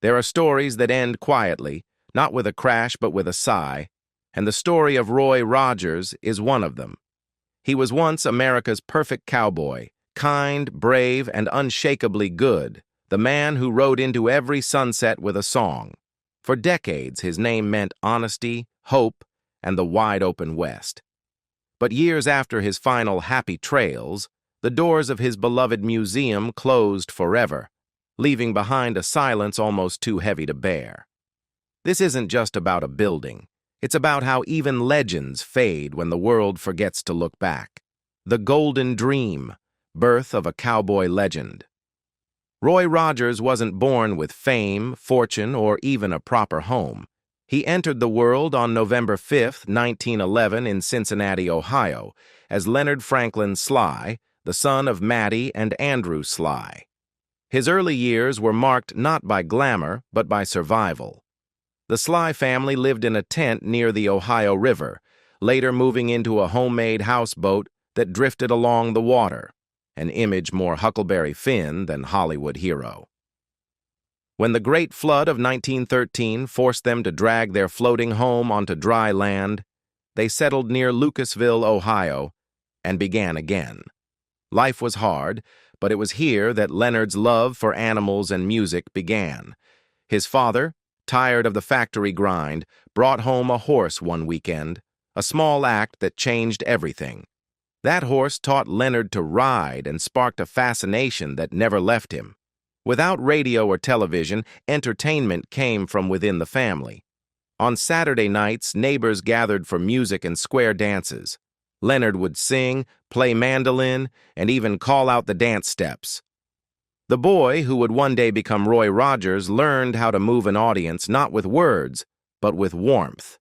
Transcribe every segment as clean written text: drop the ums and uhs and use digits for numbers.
There are stories that end quietly, not with a crash but with a sigh, and the story of Roy Rogers is one of them. He was once America's perfect cowboy, kind, brave, and unshakably good, the man who rode into every sunset with a song. For decades, his name meant honesty, hope, and the wide-open West. But years after his final happy trails, the doors of his beloved museum closed forever, leaving behind a silence almost too heavy to bear. This isn't just about a building. It's about how even legends fade when the world forgets to look back. The Golden Dream, birth of a cowboy legend. Roy Rogers wasn't born with fame, fortune, or even a proper home. He entered the world on November 5, 1911 in Cincinnati, Ohio, as Leonard Franklin Sly, the son of Mattie and Andrew Sly. His early years were marked not by glamour, but by survival. The Sly family lived in a tent near the Ohio River, later moving into a homemade houseboat that drifted along the water, an image more Huckleberry Finn than Hollywood hero. When the Great Flood of 1913 forced them to drag their floating home onto dry land, they settled near Lucasville, Ohio, and began again. Life was hard, but it was here that Leonard's love for animals and music began. His father, tired of the factory grind, brought home a horse one weekend, a small act that changed everything. That horse taught Leonard to ride and sparked a fascination that never left him. Without radio or television, entertainment came from within the family. On Saturday nights, neighbors gathered for music and square dances. Leonard would sing, play mandolin, and even call out the dance steps. The boy, who would one day become Roy Rogers, learned how to move an audience not with words, but with warmth.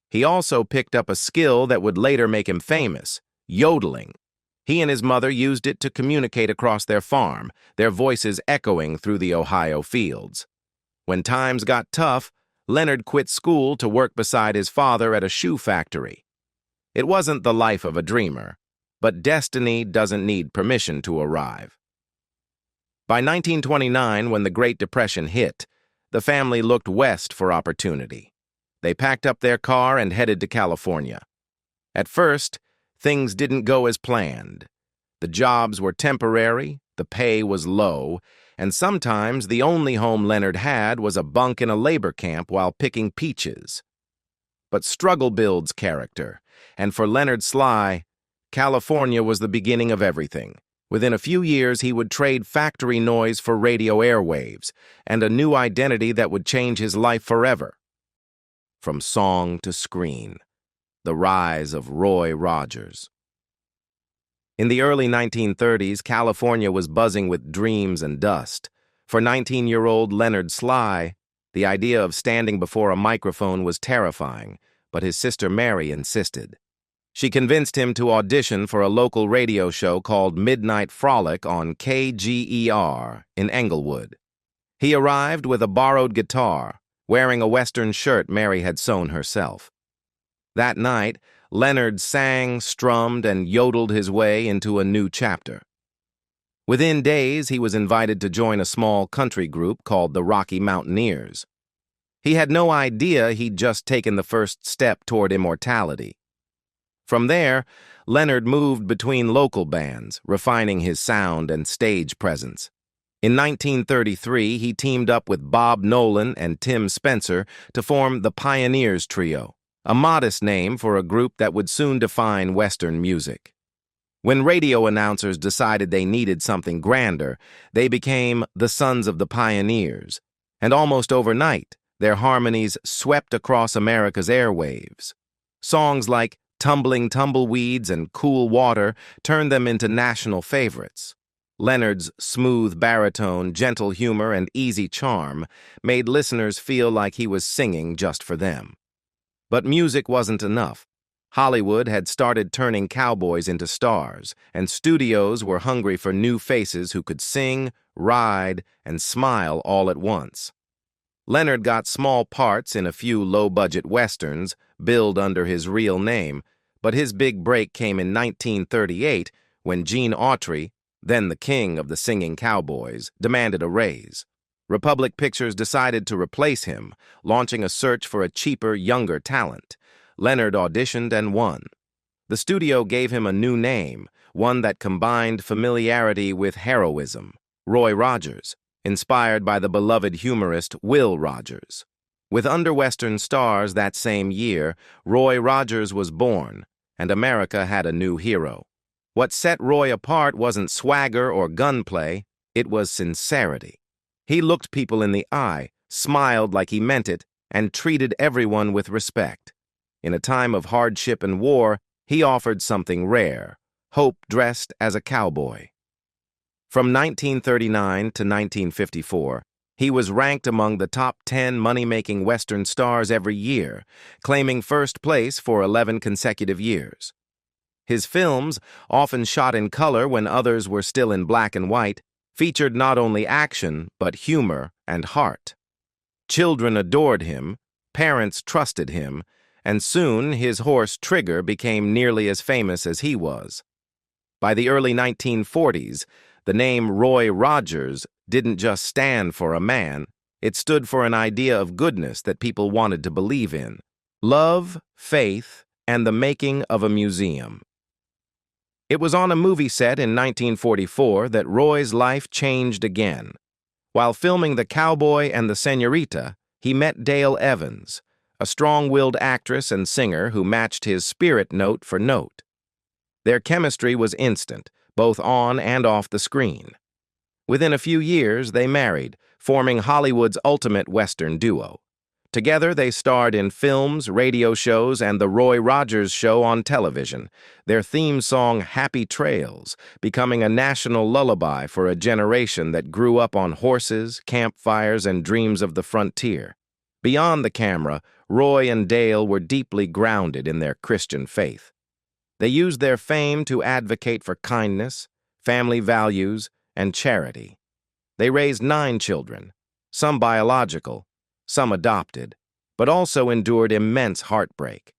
He also picked up a skill that would later make him famous: yodeling. He and his mother used it to communicate across their farm, their voices echoing through the Ohio fields. When times got tough, Leonard quit school to work beside his father at a shoe factory. It wasn't the life of a dreamer, but destiny doesn't need permission to arrive. By 1929, when the Great Depression hit, the family looked west for opportunity. They packed up their car and headed to California. At first, things didn't go as planned. The jobs were temporary, the pay was low, and sometimes the only home Leonard had was a bunk in a labor camp while picking peaches. But struggle builds character, and for Leonard Sly, California was the beginning of everything. Within a few years, he would trade factory noise for radio airwaves, and a new identity that would change his life forever. From song to screen. The rise of Roy Rogers. In the early 1930s, California was buzzing with dreams and dust. For 19-year-old Leonard Sly, the idea of standing before a microphone was terrifying, but his sister Mary insisted. She convinced him to audition for a local radio show called Midnight Frolic on KGER in Englewood. He arrived with a borrowed guitar, wearing a Western shirt Mary had sewn herself. That night, Leonard sang, strummed, and yodeled his way into a new chapter. Within days, he was invited to join a small country group called the Rocky Mountaineers. He had no idea he'd just taken the first step toward immortality. From there, Leonard moved between local bands, refining his sound and stage presence. In 1933, he teamed up with Bob Nolan and Tim Spencer to form the Pioneers Trio, a modest name for a group that would soon define Western music. When radio announcers decided they needed something grander, they became the Sons of the Pioneers, and almost overnight, their harmonies swept across America's airwaves. Songs like Tumbling Tumbleweeds and Cool Water turned them into national favorites. Leonard's smooth baritone, gentle humor, and easy charm made listeners feel like he was singing just for them. But music wasn't enough. Hollywood had started turning cowboys into stars, and studios were hungry for new faces who could sing, ride, and smile all at once. Leonard got small parts in a few low-budget westerns, billed under his real name, but his big break came in 1938 when Gene Autry, then the king of the singing cowboys, demanded a raise. Republic Pictures decided to replace him, launching a search for a cheaper, younger talent. Leonard auditioned and won. The studio gave him a new name, one that combined familiarity with heroism, Roy Rogers, inspired by the beloved humorist Will Rogers. With Underwestern Stars that same year, Roy Rogers was born, and America had a new hero. What set Roy apart wasn't swagger or gunplay, it was sincerity. He looked people in the eye, smiled like he meant it, and treated everyone with respect. In a time of hardship and war, he offered something rare, hope dressed as a cowboy. From 1939 to 1954, he was ranked among the top 10 money-making Western stars every year, claiming first place for 11 consecutive years. His films, often shot in color when others were still in black and white, featured not only action, but humor and heart. Children adored him, parents trusted him, and soon his horse Trigger became nearly as famous as he was. By the early 1940s, the name Roy Rogers didn't just stand for a man, it stood for an idea of goodness that people wanted to believe in. Love, faith, and the making of a museum. It was on a movie set in 1944 that Roy's life changed again. While filming The Cowboy and the Senorita, he met Dale Evans, a strong-willed actress and singer who matched his spirit note for note. Their chemistry was instant, both on and off the screen. Within a few years, they married, forming Hollywood's ultimate Western duo. Together, they starred in films, radio shows, and The Roy Rogers Show on television, their theme song Happy Trails becoming a national lullaby for a generation that grew up on horses, campfires, and dreams of the frontier. Beyond the camera, Roy and Dale were deeply grounded in their Christian faith. They used their fame to advocate for kindness, family values, and charity. They raised 9 children, some biological, some adopted, but also endured immense heartbreak.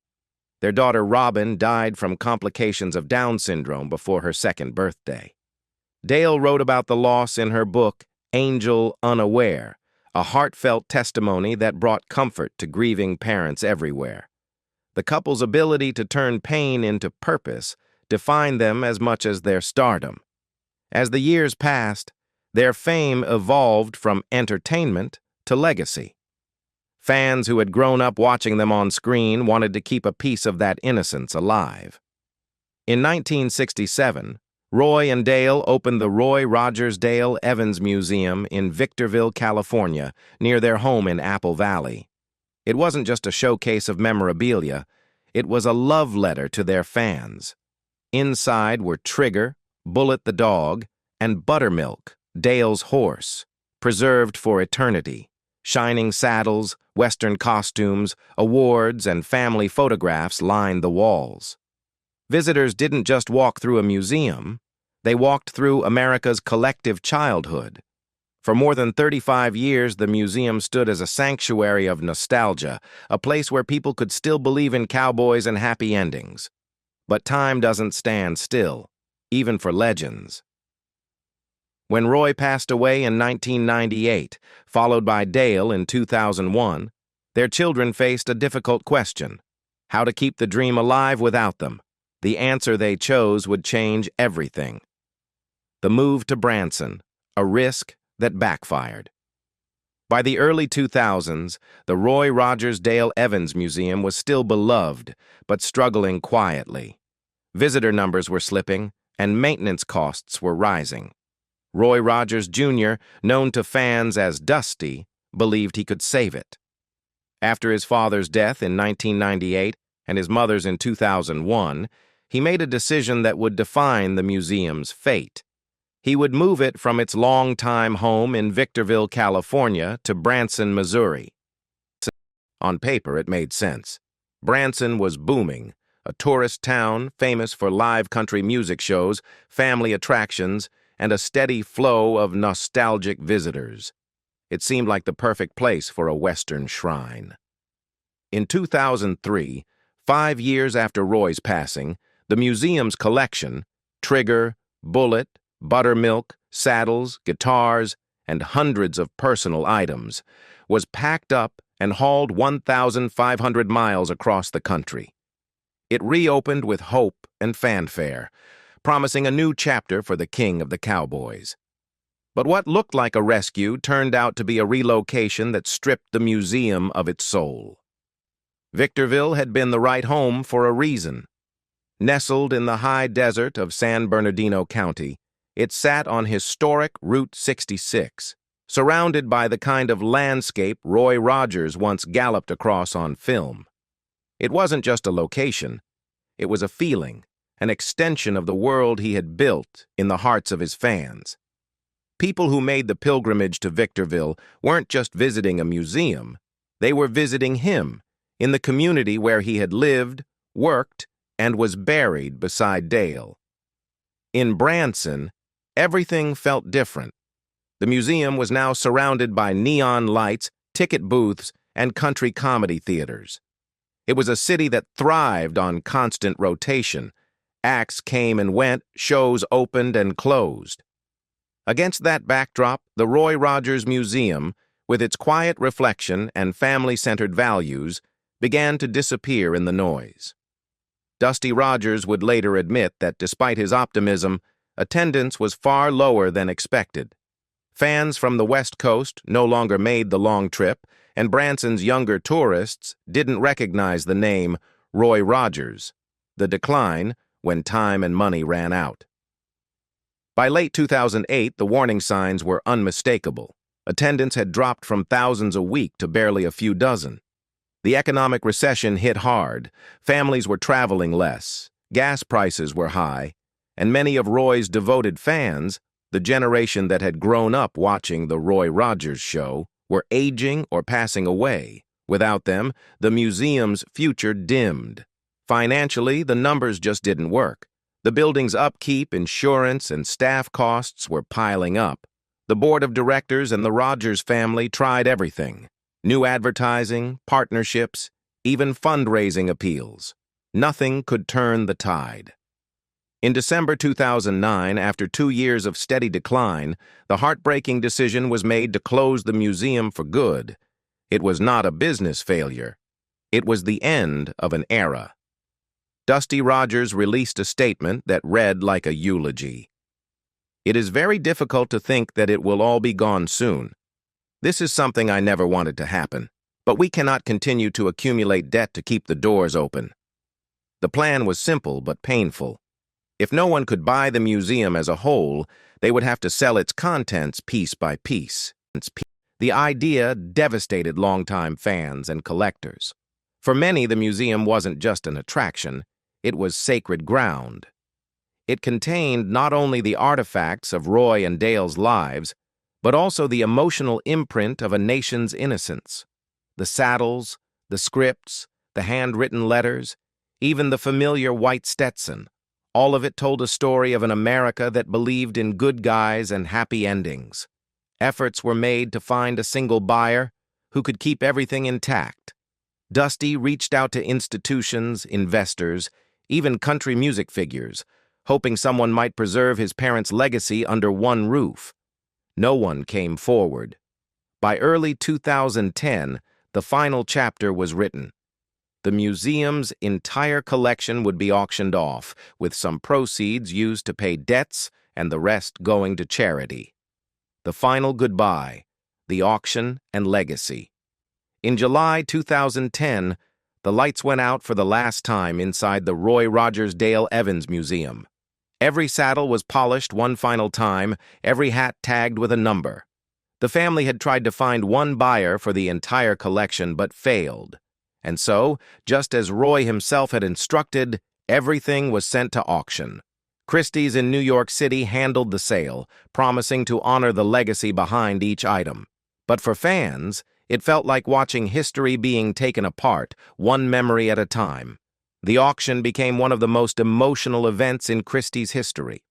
Their daughter Robin died from complications of Down syndrome before her 2nd birthday. Dale wrote about the loss in her book, Angel Unaware, a heartfelt testimony that brought comfort to grieving parents everywhere. The couple's ability to turn pain into purpose defined them as much as their stardom. As the years passed, their fame evolved from entertainment to legacy. Fans who had grown up watching them on screen wanted to keep a piece of that innocence alive. In 1967, Roy and Dale opened the Roy Rogers Dale Evans Museum in Victorville, California, near their home in Apple Valley. It wasn't just a showcase of memorabilia, it was a love letter to their fans. Inside were Trigger, Bullet the dog, and Buttermilk, Dale's horse, preserved for eternity. Shining saddles, Western costumes, awards, and family photographs lined the walls. Visitors didn't just walk through a museum, they walked through America's collective childhood. For more than 35 years, the museum stood as a sanctuary of nostalgia, a place where people could still believe in cowboys and happy endings. But time doesn't stand still, even for legends. When Roy passed away in 1998, followed by Dale in 2001, their children faced a difficult question: how to keep the dream alive without them. The answer they chose would change everything. The move to Branson, a risk that backfired. By the early 2000s, the Roy Rogers Dale Evans Museum was still beloved, but struggling quietly. Visitor numbers were slipping, and maintenance costs were rising. Roy Rogers Jr., known to fans as Dusty, believed he could save it. After his father's death in 1998 and his mother's in 2001, he made a decision that would define the museum's fate. He would move it from its longtime home in Victorville, California, to Branson, Missouri. On paper, it made sense. Branson was booming, a tourist town famous for live country music shows, family attractions, and a steady flow of nostalgic visitors. It seemed like the perfect place for a Western shrine. In 2003, 5 years after Roy's passing, the museum's collection, Trigger, Bullet, Buttermilk, saddles, guitars, and hundreds of personal items, was packed up and hauled 1,500 miles across the country. It reopened with hope and fanfare, promising a new chapter for the king of the cowboys. But what looked like a rescue turned out to be a relocation that stripped the museum of its soul. Victorville had been the right home for a reason. Nestled in the high desert of San Bernardino County, it sat on historic Route 66, surrounded by the kind of landscape Roy Rogers once galloped across on film. It wasn't just a location, it was a feeling, an extension of the world he had built in the hearts of his fans. People who made the pilgrimage to Victorville weren't just visiting a museum, they were visiting him in the community where he had lived, worked, and was buried beside Dale. In Branson, everything felt different. The museum was now surrounded by neon lights, ticket booths, and country comedy theaters. It was a city that thrived on constant rotation. Acts came and went, shows opened and closed. Against that backdrop, the Roy Rogers Museum, with its quiet reflection and family-centered values, began to disappear in the noise. Dusty Rogers would later admit that despite his optimism, attendance was far lower than expected. Fans from the West Coast no longer made the long trip, and Branson's younger tourists didn't recognize the name Roy Rogers. The decline when time and money ran out. By late 2008, the warning signs were unmistakable. Attendance had dropped from thousands a week to barely a few dozen. The economic recession hit hard, families were traveling less, gas prices were high, and many of Roy's devoted fans, the generation that had grown up watching the Roy Rogers Show, were aging or passing away. Without them, the museum's future dimmed. Financially, the numbers just didn't work. The building's upkeep, insurance, and staff costs were piling up. The board of directors and the Rogers family tried everything. New advertising, partnerships, even fundraising appeals. Nothing could turn the tide. In December 2009, after 2 years of steady decline, the heartbreaking decision was made to close the museum for good. It was not a business failure. It was the end of an era. Dusty Rogers released a statement that read like a eulogy. "It is very difficult to think that it will all be gone soon. This is something I never wanted to happen, but we cannot continue to accumulate debt to keep the doors open." The plan was simple but painful. If no one could buy the museum as a whole, they would have to sell its contents piece by piece. The idea devastated longtime fans and collectors. For many, the museum wasn't just an attraction, it was sacred ground. It contained not only the artifacts of Roy and Dale's lives, but also the emotional imprint of a nation's innocence. The saddles, the scripts, the handwritten letters, even the familiar white Stetson, all of it told a story of an America that believed in good guys and happy endings. Efforts were made to find a single buyer who could keep everything intact. Dusty reached out to institutions, investors, even country music figures, hoping someone might preserve his parents' legacy under one roof. No one came forward. By early 2010, the final chapter was written. The museum's entire collection would be auctioned off, with some proceeds used to pay debts and the rest going to charity. The final goodbye, the auction and legacy. In July 2010, the lights went out for the last time inside the Roy Rogers Dale Evans Museum. Every saddle was polished one final time, every hat tagged with a number. The family had tried to find one buyer for the entire collection but failed. And so, just as Roy himself had instructed, everything was sent to auction. Christie's in New York City handled the sale, promising to honor the legacy behind each item. But for fans, it felt like watching history being taken apart, one memory at a time. The auction became one of the most emotional events in Christie's history.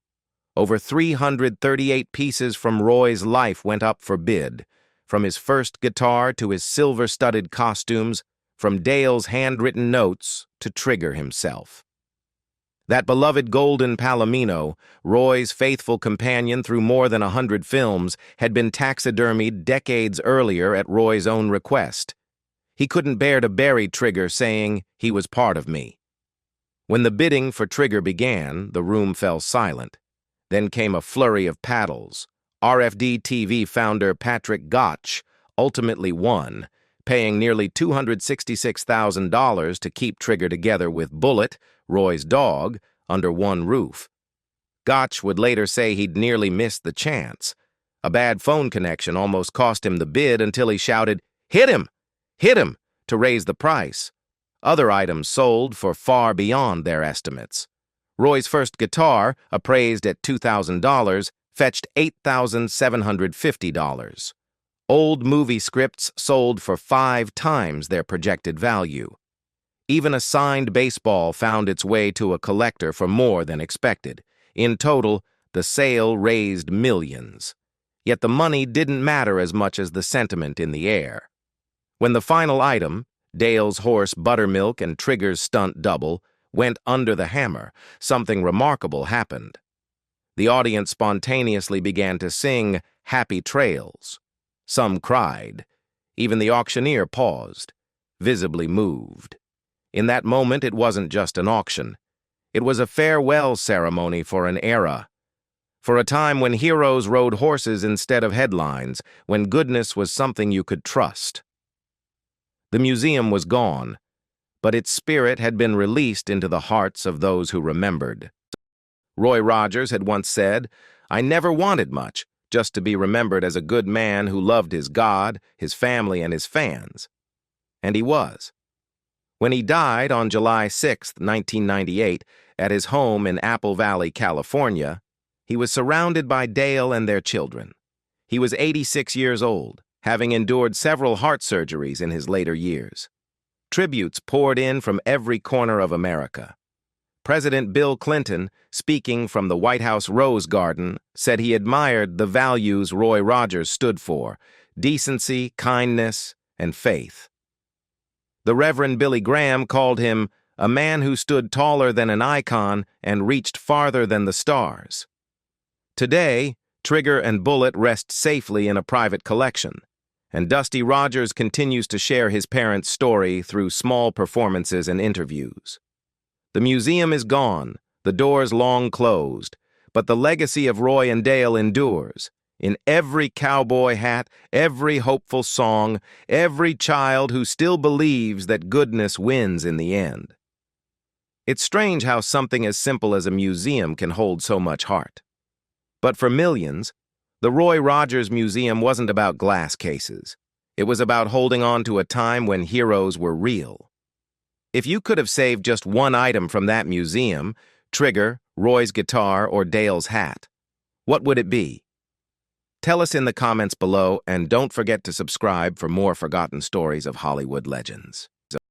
Over 338 pieces from Roy's life went up for bid, from his first guitar to his silver-studded costumes, from Dale's handwritten notes to Trigger himself. That beloved golden palomino, Roy's faithful companion through more than 100 films, had been taxidermied decades earlier at Roy's own request. He couldn't bear to bury Trigger, saying he was part of me. When the bidding for Trigger began, the room fell silent. Then came a flurry of paddles. RFD-TV founder Patrick Gotch ultimately won, paying nearly $266,000 to keep Trigger together with Bullet, Roy's dog, under one roof. Gotch would later say he'd nearly missed the chance. A bad phone connection almost cost him the bid until he shouted, "Hit him! Hit him!" to raise the price. Other items sold for far beyond their estimates. Roy's first guitar, appraised at $2,000, fetched $8,750. Old movie scripts sold for 5 times their projected value. Even a signed baseball found its way to a collector for more than expected. In total, the sale raised millions. Yet the money didn't matter as much as the sentiment in the air. When the final item, Dale's horse Buttermilk and Trigger's stunt double, went under the hammer, something remarkable happened. The audience spontaneously began to sing "Happy Trails." Some cried. Even the auctioneer paused, visibly moved. In that moment, it wasn't just an auction. It was a farewell ceremony for an era. For a time when heroes rode horses instead of headlines, when goodness was something you could trust. The museum was gone, but its spirit had been released into the hearts of those who remembered. Roy Rogers had once said, "I never wanted much, just to be remembered as a good man who loved his God, his family, and his fans." And he was. When he died on July 6, 1998, at his home in Apple Valley, California, he was surrounded by Dale and their children. He was 86 years old, having endured several heart surgeries in his later years. Tributes poured in from every corner of America. President Bill Clinton, speaking from the White House Rose Garden, said he admired the values Roy Rogers stood for: decency, kindness, and faith. The Reverend Billy Graham called him a man who stood taller than an icon and reached farther than the stars. Today, Trigger and Bullet rest safely in a private collection, and Dusty Rogers continues to share his parents' story through small performances and interviews. The museum is gone, the doors long closed, but the legacy of Roy and Dale endures. In every cowboy hat, every hopeful song, every child who still believes that goodness wins in the end. It's strange how something as simple as a museum can hold so much heart. But for millions, the Roy Rogers Museum wasn't about glass cases. It was about holding on to a time when heroes were real. If you could have saved just one item from that museum, Trigger, Roy's guitar, or Dale's hat, what would it be? Tell us in the comments below, and don't forget to subscribe for more forgotten stories of Hollywood legends.